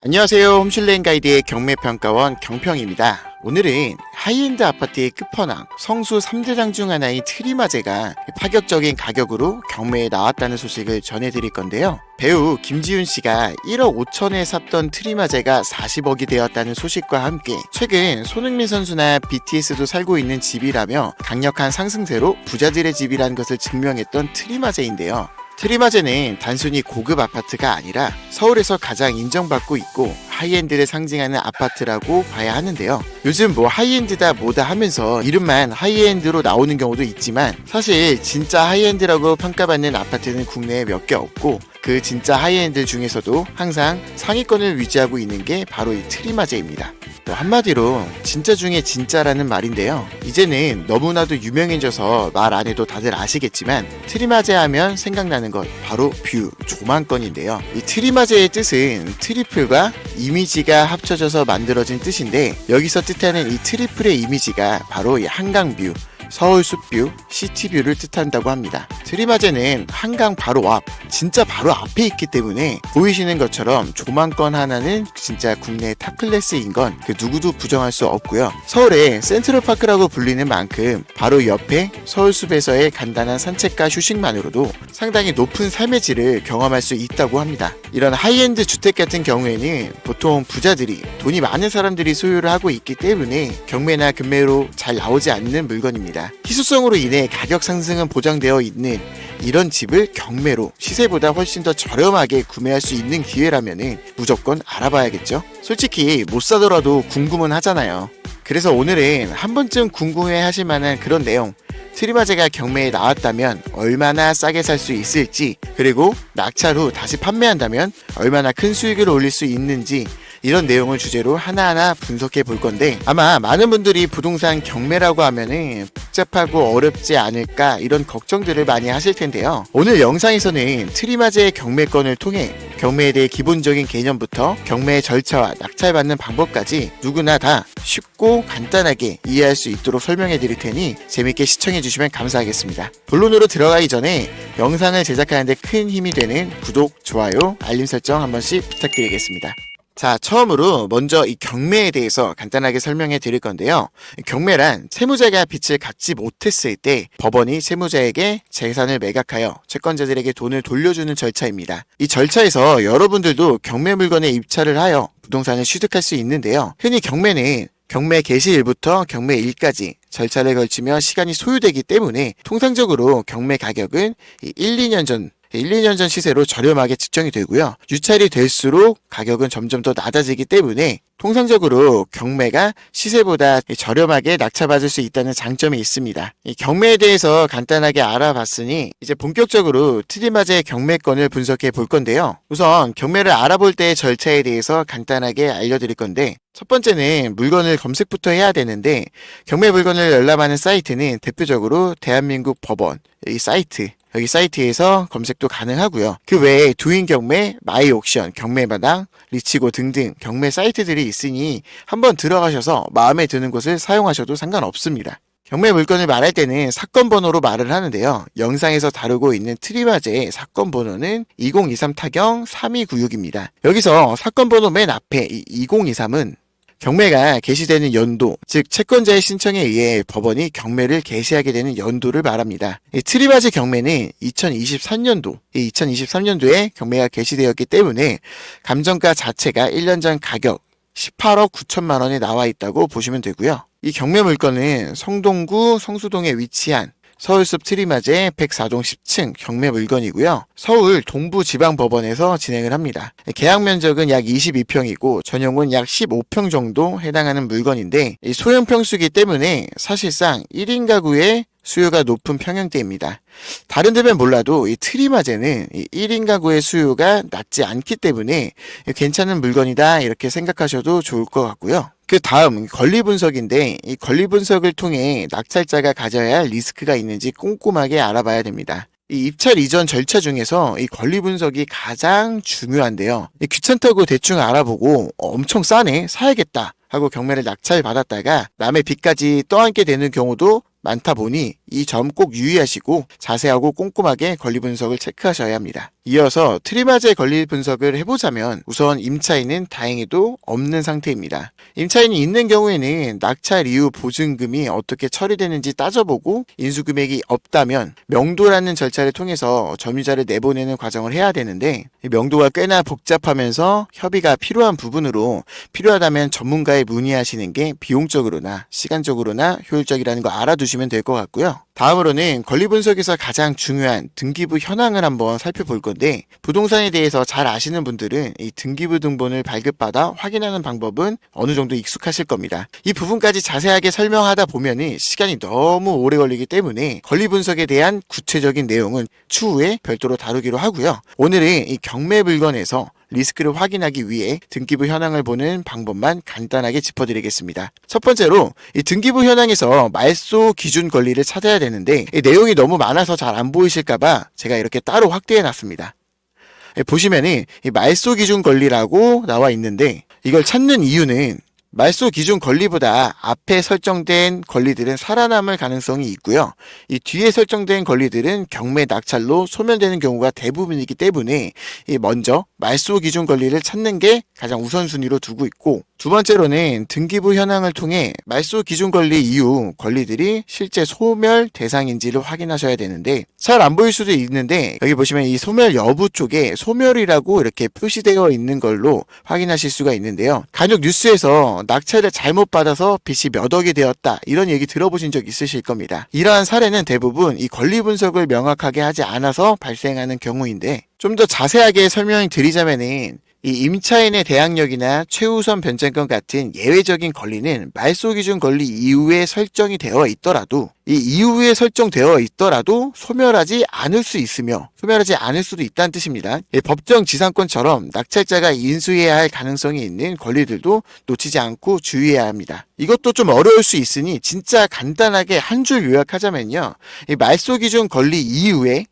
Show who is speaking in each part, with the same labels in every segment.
Speaker 1: 안녕하세요. 홈슐랭 가이드의 경매평가원 경평입니다. 오늘은 하이엔드 아파트의 끝판왕 성수 3대장 중 하나인 트리마제가 파격적인 가격으로 경매에 나왔다는 소식을 전해드릴 건데요. 배우 김지훈 씨가 1억 5천에 샀던 트리마제가 40억이 되었다는 소식과 함께 최근 손흥민 선수나 BTS도 살고 있는 집이라며 강력한 상승세로 부자들의 집이라는 것을 증명했던 트리마제인데요. 트리마제는 단순히 고급 아파트가 아니라 서울에서 가장 인정받고 있고 하이엔드를 상징하는 아파트라고 봐야 하는데요. 요즘 하이엔드다 뭐다 하면서 이름만 하이엔드로 나오는 경우도 있지만 사실 진짜 하이엔드라고 평가받는 아파트는 국내에 몇 개 없고 그 진짜 하이엔드 중에서도 항상 상위권을 위지하고 있는 게 바로 이 트리마제입니다. 한마디로 진짜 중에 진짜라는 말인데요. 이제는 너무나도 유명해져서 말 안 해도 다들 아시겠지만 트리마제 하면 생각나는 것 바로 뷰, 조망권인데요. 이 트리마제의 뜻은 트리플과 이미지가 합쳐져서 만들어진 뜻인데 여기서 뜻하는 이 트리플의 이미지가 바로 이 한강뷰, 서울 숲뷰, 시티뷰를 뜻한다고 합니다. 트리마제는 한강 바로 앞, 진짜 바로 앞에 있기 때문에 보이시는 것처럼 조망권 하나는 진짜 국내 탑클래스인 건 그 누구도 부정할 수 없고요. 서울의 센트럴파크라고 불리는 만큼 바로 옆에 서울숲에서의 간단한 산책과 휴식만으로도 상당히 높은 삶의 질을 경험할 수 있다고 합니다. 이런 하이엔드 주택 같은 경우에는 보통 부자들이, 돈이 많은 사람들이 소유를 하고 있기 때문에 경매나 금매로 잘 나오지 않는 물건입니다. 희소성으로 인해 가격 상승은 보장되어 있는 이런 집을 경매로 시세보다 훨씬 더 저렴하게 구매할 수 있는 기회라면 무조건 알아봐야겠죠? 솔직히 못 사더라도 궁금은 하잖아요. 그래서 오늘은 한 번쯤 궁금해 하실 만한 그런 내용, 트리마제가 경매에 나왔다면 얼마나 싸게 살 수 있을지, 그리고 낙찰 후 다시 판매한다면 얼마나 큰 수익을 올릴 수 있는지, 이런 내용을 주제로 하나하나 분석해 볼 건데 아마 많은 분들이 부동산 경매라고 하면은 복잡하고 어렵지 않을까 이런 걱정들을 많이 하실 텐데요. 오늘 영상에서는 트리마제의 경매권을 통해 경매에 대해 기본적인 개념부터 경매의 절차와 낙찰받는 방법까지 누구나 다 쉽고 간단하게 이해할 수 있도록 설명해 드릴 테니 재밌게 시청해 주시면 감사하겠습니다. 본론으로 들어가기 전에 영상을 제작하는데 큰 힘이 되는 구독, 좋아요, 알림 설정 한 번씩 부탁드리겠습니다. 자, 처음으로 먼저 이 경매에 대해서 간단하게 설명해 드릴 건데요. 경매란 채무자가 빚을 갚지 못했을 때 법원이 채무자에게 재산을 매각하여 채권자들에게 돈을 돌려주는 절차입니다. 이 절차에서 여러분들도 경매 물건에 입찰을 하여 부동산을 취득할 수 있는데요. 흔히 경매는 경매 개시일부터 경매일까지 절차를 걸치며 시간이 소요되기 때문에 통상적으로 경매 가격은 2년 전 시세로 저렴하게 측정이 되고요. 유찰이 될수록 가격은 점점 더 낮아지기 때문에 통상적으로 경매가 시세보다 저렴하게 낙찰받을 수 있다는 장점이 있습니다. 이 경매에 대해서 간단하게 알아봤으니 이제 본격적으로 트리마제의 경매권을 분석해 볼 건데요. 우선 경매를 알아볼 때의 절차에 대해서 간단하게 알려드릴 건데 첫 번째는 물건을 검색부터 해야 되는데 경매 물건을 열람하는 사이트는 대표적으로 대한민국 법원 이 사이트 여기 사이트에서 검색도 가능하고요. 그 외에 두인 경매, 마이 옥션, 경매마당, 리치고 등등 경매 사이트들이 있으니 한번 들어가셔서 마음에 드는 곳을 사용하셔도 상관없습니다. 경매 물건을 말할 때는 사건 번호로 말을 하는데요. 영상에서 다루고 있는 트리마제의 사건 번호는 2023 타경 3296입니다. 여기서 사건 번호 맨 앞에 이 2023은 경매가 개시되는 연도, 즉 채권자의 신청에 의해 법원이 경매를 개시하게 되는 연도를 말합니다. 이 트리마제 경매는 2023년도에 경매가 개시되었기 때문에 감정가 자체가 1년 전 가격 18억 9천만 원에 나와 있다고 보시면 되고요. 이 경매 물건은 성동구 성수동에 위치한 서울숲 트리마제 104동 10층 경매 물건이고요. 서울 동부지방법원에서 진행을 합니다. 계약 면적은 약 22평이고 전용은 약 15평 정도 해당하는 물건인데 이 소형 평수기 때문에 사실상 1인 가구의 수요가 높은 평형대입니다. 다른 데면 몰라도 이 트리마제는 이 1인 가구의 수요가 낮지 않기 때문에 괜찮은 물건이다 이렇게 생각하셔도 좋을 것 같고요. 그 다음 권리 분석인데 이 권리 분석을 통해 낙찰자가 가져야 할 리스크가 있는지 꼼꼼하게 알아봐야 됩니다. 이 입찰 이전 절차 중에서 이 권리 분석이 가장 중요한데요. 귀찮다고 대충 알아보고 엄청 싸네 사야겠다 하고 경매를 낙찰 받았다가 남의 빚까지 떠안게 되는 경우도 많다 보니 이 점 꼭 유의하시고 자세하고 꼼꼼하게 권리 분석을 체크하셔야 합니다. 이어서 트리마제 권리 분석을 해보자면 우선 임차인은 다행히도 없는 상태입니다. 임차인이 있는 경우에는 낙찰 이후 보증금이 어떻게 처리되는지 따져보고 인수금액이 없다면 명도라는 절차를 통해서 점유자를 내보내는 과정을 해야 되는데 명도가 꽤나 복잡하면서 협의가 필요한 부분으로 필요하다면 전문가에 문의하시는 게 비용적으로나 시간적으로나 효율적이라는 거 알아두시면 될 것 같고요. 다음으로는 권리 분석에서 가장 중요한 등기부 현황을 한번 살펴볼 건데 부동산에 대해서 잘 아시는 분들은 이 등기부 등본을 발급받아 확인하는 방법은 어느 정도 익숙하실 겁니다. 이 부분까지 자세하게 설명하다 보면은 시간이 너무 오래 걸리기 때문에 권리 분석에 대한 구체적인 내용은 추후에 별도로 다루기로 하고요. 오늘은 이 경매 물건에서 리스크를 확인하기 위해 등기부 현황을 보는 방법만 간단하게 짚어드리겠습니다. 첫 번째로 이 등기부 현황에서 말소 기준 권리를 찾아야 되는데 이 내용이 너무 많아서 잘 안 보이실까봐 제가 이렇게 따로 확대해 놨습니다. 보시면은 이 말소 기준 권리라고 나와 있는데 이걸 찾는 이유는 말소 기준 권리보다 앞에 설정된 권리들은 살아남을 가능성이 있고요. 이 뒤에 설정된 권리들은 경매 낙찰로 소멸되는 경우가 대부분이기 때문에 먼저 말소 기준 권리를 찾는 게 가장 우선순위로 두고 있고 두 번째로는 등기부 현황을 통해 말소 기준 권리 이후 권리들이 실제 소멸 대상인지를 확인하셔야 되는데 잘 안 보일 수도 있는데 여기 보시면 이 소멸 여부 쪽에 소멸이라고 이렇게 표시되어 있는 걸로 확인하실 수가 있는데요. 간혹 뉴스에서 낙찰을 잘못 받아서 빚이 몇 억이 되었다 이런 얘기 들어보신 적 있으실 겁니다. 이러한 사례는 대부분 이 권리 분석을 명확하게 하지 않아서 발생하는 경우인데 좀 더 자세하게 설명을 드리자면은 이 임차인의 대항력이나 최우선 변제권 같은 예외적인 권리는 말소 기준 권리 이후에 설정이 되어 있더라도 이 이후에 설정되어 있더라도 소멸하지 않을 수 있으며 소멸하지 않을 수도 있다는 뜻입니다. 법정 지상권처럼 낙찰자가 인수해야 할 가능성이 있는 권리들도 놓치지 않고 주의해야 합니다. 이것도 좀 어려울 수 있으니 진짜 간단하게 한 줄 요약하자면요. 이 말소 기준 권리 이후에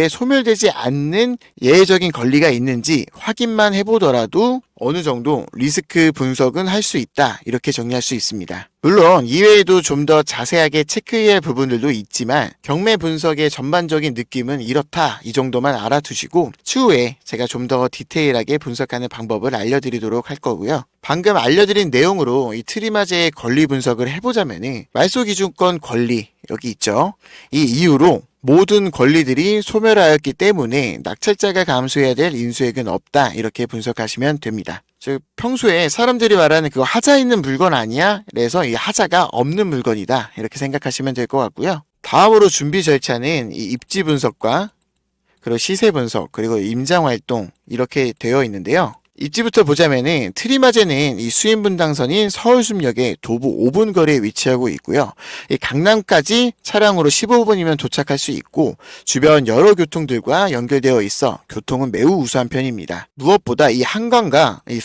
Speaker 1: 소멸되지 않는 예외적인 권리가 있는지 확인만 해보더라도 어느 정도 리스크 분석은 할 수 있다 이렇게 정리할 수 있습니다. 물론 이외에도 좀 더 자세하게 체크해야 할 부분들도 있지만 경매 분석의 전반적인 느낌은 이렇다 이 정도만 알아두시고 추후에 제가 좀 더 디테일하게 분석하는 방법을 알려드리도록 할 거고요. 방금 알려드린 내용으로 이 트리마제의 권리 분석을 해보자면 말소 기준권 권리 여기 있죠. 이 이유로 모든 권리들이 소멸하였기 때문에 낙찰자가 감수해야 될 인수액은 없다 이렇게 분석하시면 됩니다. 즉 평소에 사람들이 말하는 그거 하자 있는 물건 아니야? 그래서 이 하자가 없는 물건이다 이렇게 생각하시면 될 것 같고요. 다음으로 준비 절차는 이 입지 분석과 그리고 시세 분석 그리고 임장 활동 이렇게 되어 있는데요. 입지부터 보자면은 트리마제는 이 수인분당선인 서울숲역에 도보 5분 거리에 위치하고 있고요. 이 강남까지 차량으로 15분이면 도착할 수 있고 주변 여러 교통들과 연결되어 있어 교통은 매우 우수한 편입니다. 무엇보다 이 한강과 이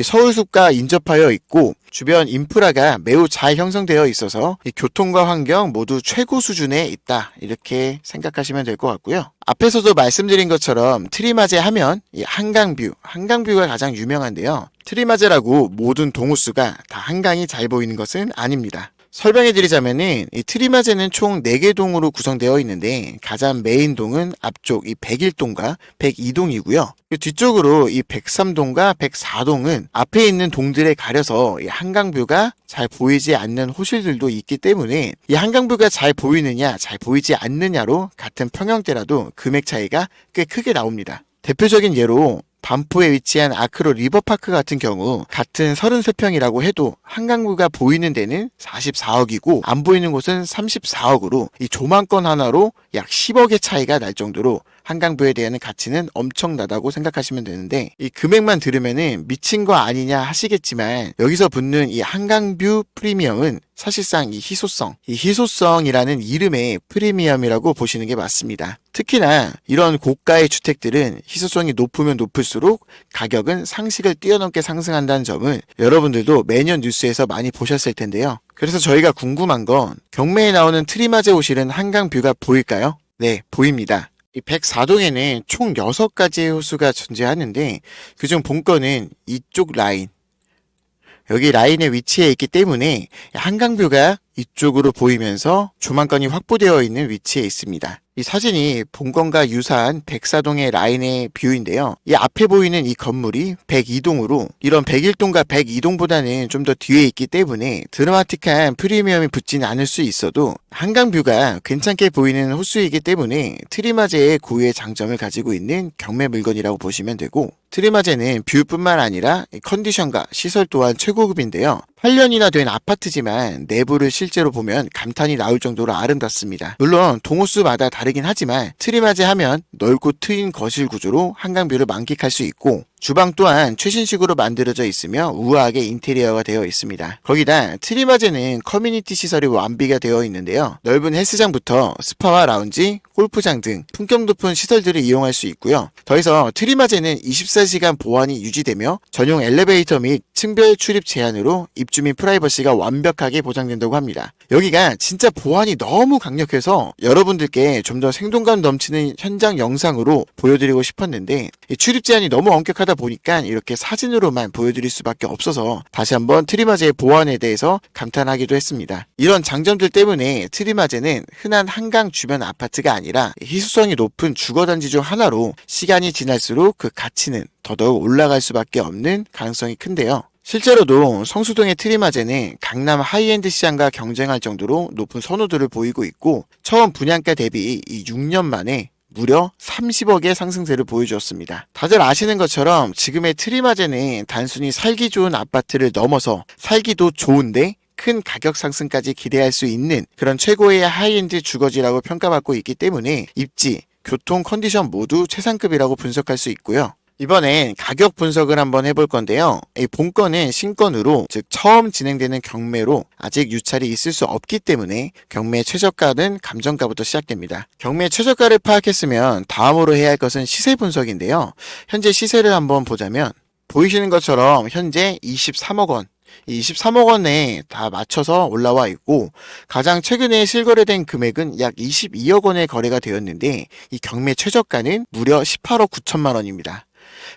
Speaker 1: 서울숲과 인접하여 있고 주변 인프라가 매우 잘 형성되어 있어서 이 교통과 환경 모두 최고 수준에 있다 이렇게 생각하시면 될 것 같고요. 앞에서도 말씀드린 것처럼 트리마제 하면 이 한강뷰가 가장 유명한데요. 트리마제라고 모든 동호수가 다 한강이 잘 보이는 것은 아닙니다. 설명해드리자면은 이 트리마제는 총 4개 동으로 구성되어 있는데 가장 메인 동은 앞쪽 이 101동과 102동이고요. 뒤쪽으로 이 103동과 104동은 앞에 있는 동들에 가려서 이 한강뷰가 잘 보이지 않는 호실들도 있기 때문에 이 한강뷰가 잘 보이느냐 잘 보이지 않느냐로 같은 평형대라도 금액 차이가 꽤 크게 나옵니다. 대표적인 예로 반포에 위치한 아크로 리버파크 같은 경우 같은 33평이라고 해도 한강뷰가 보이는 데는 44억이고 안 보이는 곳은 34억으로 이 조망권 하나로 약 10억의 차이가 날 정도로 한강뷰에 대한 가치는 엄청나다고 생각하시면 되는데 이 금액만 들으면은 미친 거 아니냐 하시겠지만 여기서 붙는 이 한강뷰 프리미엄은 사실상 이 희소성이라는 이름의 프리미엄이라고 보시는 게 맞습니다. 특히나 이런 고가의 주택들은 희소성이 높으면 높을수록 가격은 상식을 뛰어넘게 상승한다는 점은 여러분들도 매년 뉴스에서 많이 보셨을 텐데요. 그래서 저희가 궁금한 건 경매에 나오는 트리마제 호실은 한강뷰가 보일까요? 네, 보입니다. 이 104동에는 총 6가지의 호수가 존재하는데 그중 본건은 이쪽 라인 여기 라인에 위치해 있기 때문에 한강뷰가 이쪽으로 보이면서 조망권이 확보되어 있는 위치에 있습니다. 이 사진이 본건과 유사한 백사동의 라인의 뷰인데요. 이 앞에 보이는 이 건물이 102동으로 이런 101동과 102동보다는 좀 더 뒤에 있기 때문에 드라마틱한 프리미엄이 붙지는 않을 수 있어도 한강뷰가 괜찮게 보이는 호수이기 때문에 트리마제의 고유의 장점을 가지고 있는 경매 물건이라고 보시면 되고, 트리마제는 뷰뿐만 아니라 컨디션과 시설 또한 최고급인데요. 8년이나 된 아파트지만 내부를 실제로 보면 감탄이 나올 정도로 아름답습니다. 물론 동호수마다 다르긴 하지만 트리마제 하면 넓고 트인 거실 구조로 한강뷰를 만끽할 수 있고, 주방 또한 최신식으로 만들어져 있으며 우아하게 인테리어가 되어 있습니다. 거기다 트리마제는 커뮤니티 시설이 완비가 되어 있는데요. 넓은 헬스장부터 스파와 라운지, 골프장 등 품격 높은 시설들을 이용할 수 있고요. 더해서 트리마제는 24시간 보안이 유지되며 전용 엘리베이터 및 층별 출입 제한으로 입주민 프라이버시가 완벽하게 보장된다고 합니다. 여기가 진짜 보안이 너무 강력해서 여러분들께 좀 더 생동감 넘치는 현장 영상으로 보여드리고 싶었는데 출입 제한이 너무 엄격하다 보니까 이렇게 사진으로만 보여드릴 수밖에 없어서 다시 한번 트리마제의 보안에 대해서 감탄하기도 했습니다. 이런 장점들 때문에 트리마제는 흔한 한강 주변 아파트가 아니라 희소성이 높은 주거단지 중 하나로 시간이 지날수록 그 가치는 더더욱 올라갈 수밖에 없는 가능성이 큰데요. 실제로도 성수동의 트리마제는 강남 하이엔드 시장과 경쟁할 정도로 높은 선호도를 보이고 있고, 처음 분양가 대비 이 6년 만에 무려 30억의 상승세를 보여주었습니다. 다들 아시는 것처럼 지금의 트리마제는 단순히 살기 좋은 아파트를 넘어서 살기도 좋은데 큰 가격 상승까지 기대할 수 있는 그런 최고의 하이엔드 주거지라고 평가받고 있기 때문에 입지, 교통 컨디션 모두 최상급이라고 분석할 수 있고요. 이번엔 가격 분석을 한번 해볼 건데요. 이 본건은 신건으로, 즉 처음 진행되는 경매로 아직 유찰이 있을 수 없기 때문에 경매 최저가는 감정가부터 시작됩니다. 경매 최저가를 파악했으면 다음으로 해야 할 것은 시세 분석인데요. 현재 시세를 한번 보자면 보이시는 것처럼 현재 23억 원, 이 23억 원에 다 맞춰서 올라와 있고, 가장 최근에 실거래된 금액은 약 22억 원의 거래가 되었는데 이 경매 최저가는 무려 18억 9천만 원입니다.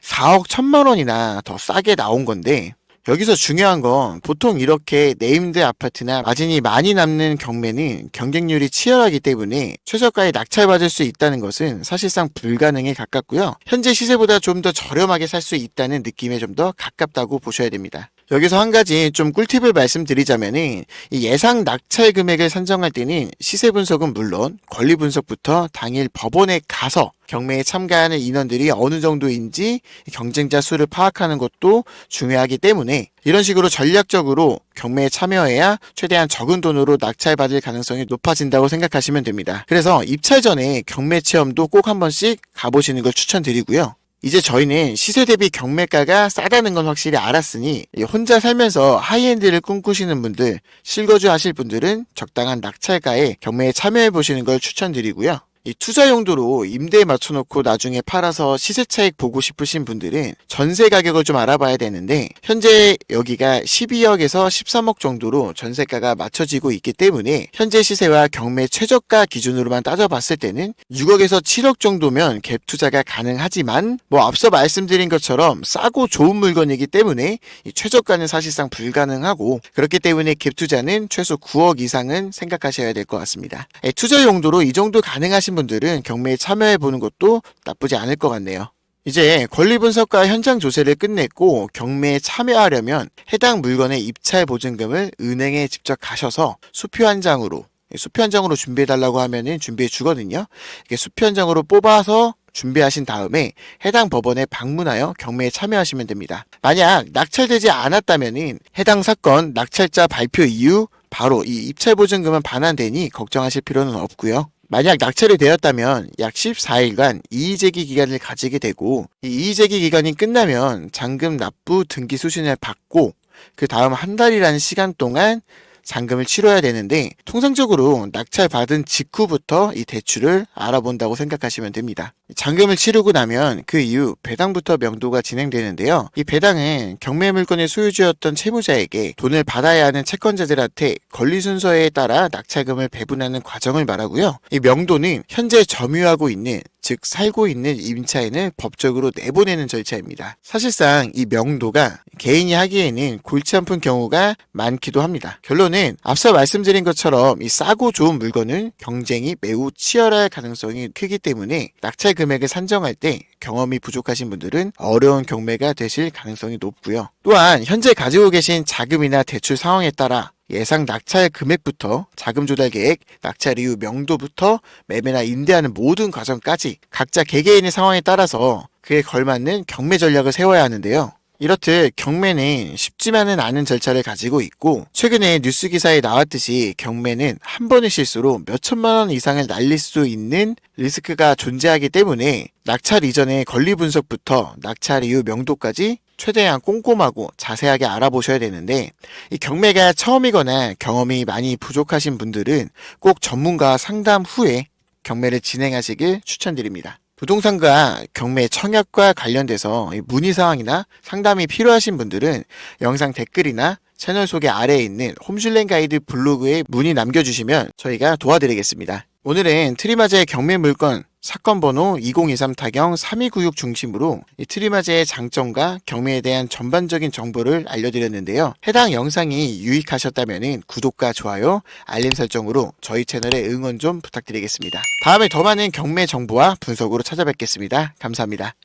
Speaker 1: 4억 1천만 원이나 더 싸게 나온 건데, 여기서 중요한 건 보통 이렇게 네임드 아파트나 마진이 많이 남는 경매는 경쟁률이 치열하기 때문에 최저가에 낙찰받을 수 있다는 것은 사실상 불가능에 가깝고요. 현재 시세보다 좀 더 저렴하게 살 수 있다는 느낌에 좀 더 가깝다고 보셔야 됩니다. 여기서 한 가지 좀 꿀팁을 말씀드리자면은, 이 예상 낙찰 금액을 산정할 때는 시세 분석은 물론 권리 분석부터 당일 법원에 가서 경매에 참가하는 인원들이 어느 정도인지 경쟁자 수를 파악하는 것도 중요하기 때문에 이런 식으로 전략적으로 경매에 참여해야 최대한 적은 돈으로 낙찰받을 가능성이 높아진다고 생각하시면 됩니다. 그래서 입찰 전에 경매 체험도 꼭 한 번씩 가보시는 걸 추천드리고요. 이제 저희는 시세 대비 경매가가 싸다는 건 확실히 알았으니 혼자 살면서 하이엔드를 꿈꾸시는 분들, 실거주 하실 분들은 적당한 낙찰가에 경매에 참여해 보시는 걸 추천드리고요. 이 투자 용도로 임대에 맞춰놓고 나중에 팔아서 시세 차익 보고 싶으신 분들은 전세 가격을 좀 알아봐야 되는데, 현재 여기가 12억에서 13억 정도로 전세가가 맞춰지고 있기 때문에 현재 시세와 경매 최저가 기준으로만 따져봤을 때는 6억에서 7억 정도면 갭 투자가 가능하지만, 앞서 말씀드린 것처럼 싸고 좋은 물건이기 때문에 이 최저가는 사실상 불가능하고, 그렇기 때문에 갭 투자는 최소 9억 이상은 생각하셔야 될 것 같습니다. 투자 용도로 이 정도 가능하신 분들은 경매에 참여해 보는 것도 나쁘지 않을 것 같네요. 이제 권리 분석과 현장 조사를 끝냈고 경매에 참여하려면 해당 물건의 입찰 보증금을 은행에 직접 가셔서 수표 한 장으로 준비해달라고 하면은 준비해 주거든요. 이게 수표 한 장으로 뽑아서 준비하신 다음에 해당 법원에 방문하여 경매에 참여하시면 됩니다. 만약 낙찰되지 않았다면은 해당 사건 낙찰자 발표 이후 바로 이 입찰 보증금은 반환되니 걱정하실 필요는 없고요. 만약 낙찰이 되었다면 약 14일간 이의제기 기간을 가지게 되고, 이 이의제기 기간이 끝나면 잔금 납부 등기 수신을 받고 그 다음 한 달이라는 시간 동안 잔금을 치러야 되는데, 통상적으로 낙찰 받은 직후부터 이 대출을 알아본다고 생각하시면 됩니다. 잔금을 치르고 나면 그 이후 배당부터 명도가 진행되는데요. 이 배당은 경매 물건의 소유주였던 채무자에게 돈을 받아야 하는 채권자들한테 권리 순서에 따라 낙찰금을 배분하는 과정을 말하고요. 이 명도는 현재 점유하고 있는, 즉 살고 있는 임차인을 법적으로 내보내는 절차입니다. 사실상 이 명도가 개인이 하기에는 골치 아픈 경우가 많기도 합니다. 결론은 앞서 말씀드린 것처럼 이 싸고 좋은 물건은 경쟁이 매우 치열할 가능성이 크기 때문에 낙찰 금액을 산정할 때 경험이 부족하신 분들은 어려운 경매가 되실 가능성이 높고요. 또한 현재 가지고 계신 자금이나 대출 상황에 따라 예상 낙찰 금액부터 자금 조달 계획, 낙찰 이후 명도부터 매매나 임대하는 모든 과정까지 각자 개개인의 상황에 따라서 그에 걸맞는 경매 전략을 세워야 하는데요. 이렇듯 경매는 쉽지만은 않은 절차를 가지고 있고 최근에 뉴스 기사에 나왔듯이 경매는 한 번의 실수로 몇천만 원 이상을 날릴 수 있는 리스크가 존재하기 때문에 낙찰 이전의 권리 분석부터 낙찰 이후 명도까지 최대한 꼼꼼하고 자세하게 알아보셔야 되는데 이 경매가 처음이거나 경험이 많이 부족하신 분들은 꼭 전문가 상담 후에 경매를 진행하시길 추천드립니다. 부동산과 경매 청약과 관련돼서 문의사항이나 상담이 필요하신 분들은 영상 댓글이나 채널 소개 아래에 있는 홈슐랭 가이드 블로그에 문의 남겨주시면 저희가 도와드리겠습니다. 오늘은 트리마제 경매 물건 사건 번호 2023 타경 3296 중심으로 이 트리마제의 장점과 경매에 대한 전반적인 정보를 알려드렸는데요. 해당 영상이 유익하셨다면 구독과 좋아요, 알림 설정으로 저희 채널에 응원 좀 부탁드리겠습니다. 다음에 더 많은 경매 정보와 분석으로 찾아뵙겠습니다. 감사합니다.